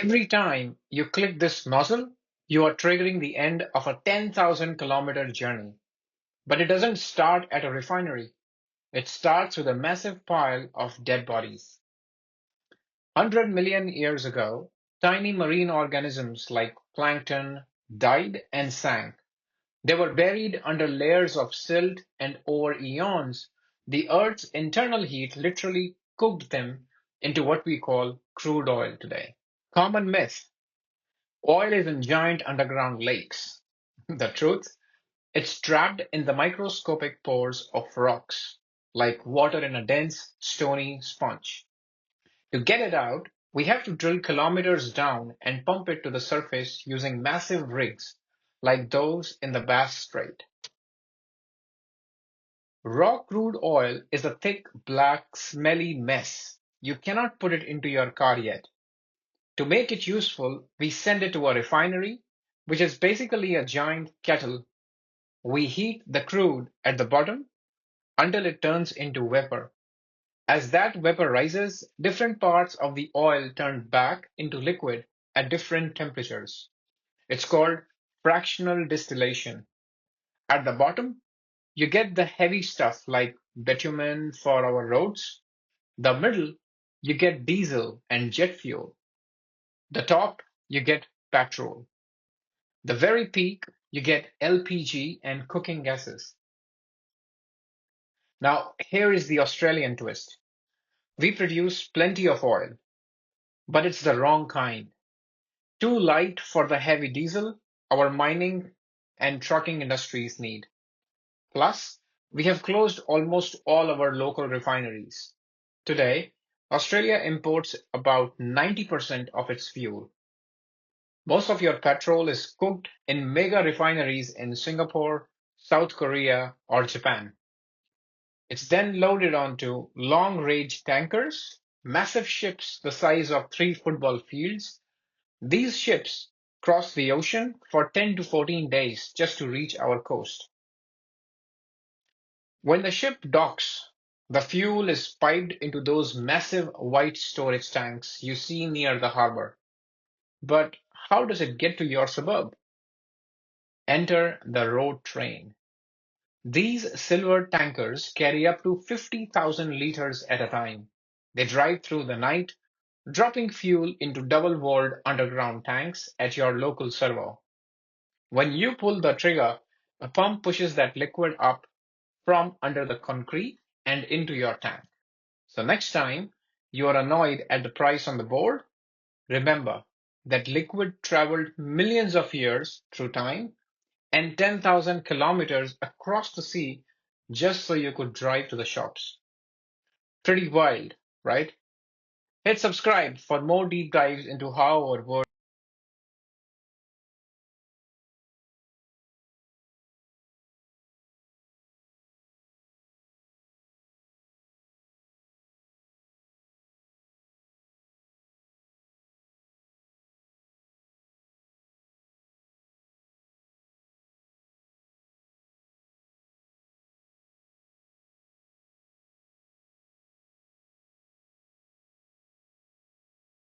Every time you click this nozzle, you are triggering the end of a 10,000-kilometer journey. But it doesn't start at a refinery. It starts with a massive pile of dead bodies. 100 million years ago, tiny marine organisms like plankton died and sank. They were buried under layers of silt, and over eons, the Earth's internal heat literally cooked them into what we call crude oil today. Common myth: oil is in giant underground lakes. The truth: it's trapped in the microscopic pores of rocks, like water in a dense, stony sponge. To get it out, we have to drill kilometers down and pump it to the surface using massive rigs, like those in the Bass Strait. Raw crude oil is a thick, black, smelly mess. You cannot put it into your car yet. To make it useful, we send it to a refinery, which is basically a giant kettle. We heat the crude at the bottom until it turns into vapor. As that vapor rises, different parts of the oil turn back into liquid at different temperatures. It's called fractional distillation. At the bottom, you get the heavy stuff like bitumen for our roads. The middle, you get diesel and jet fuel. The top, you get petrol. The very peak, you get LPG and cooking gases. Now, here is the Australian twist. We produce plenty of oil, but it's the wrong kind. Too light for the heavy diesel our mining and trucking industries need. Plus, we have closed almost all our local refineries. Today, Australia imports about 90% of its fuel. Most of your petrol is cooked in mega refineries in Singapore, South Korea, or Japan. It's then loaded onto long-range tankers, massive ships the size of three football fields. These ships cross the ocean for 10 to 14 days just to reach our coast. When the ship docks, the fuel is piped into those massive white storage tanks you see near the harbor. But how does it get to your suburb? Enter the road train. These silver tankers carry up to 50,000 liters at a time. They drive through the night, dropping fuel into double-walled underground tanks at your local servo. When you pull the trigger, a pump pushes that liquid up from under the concrete and into your tank. So next time you are annoyed at the price on the board, remember that liquid traveled millions of years through time and 10,000 kilometers across the sea just so you could drive to the shops. Pretty wild, right? Hit subscribe for more deep dives into how our world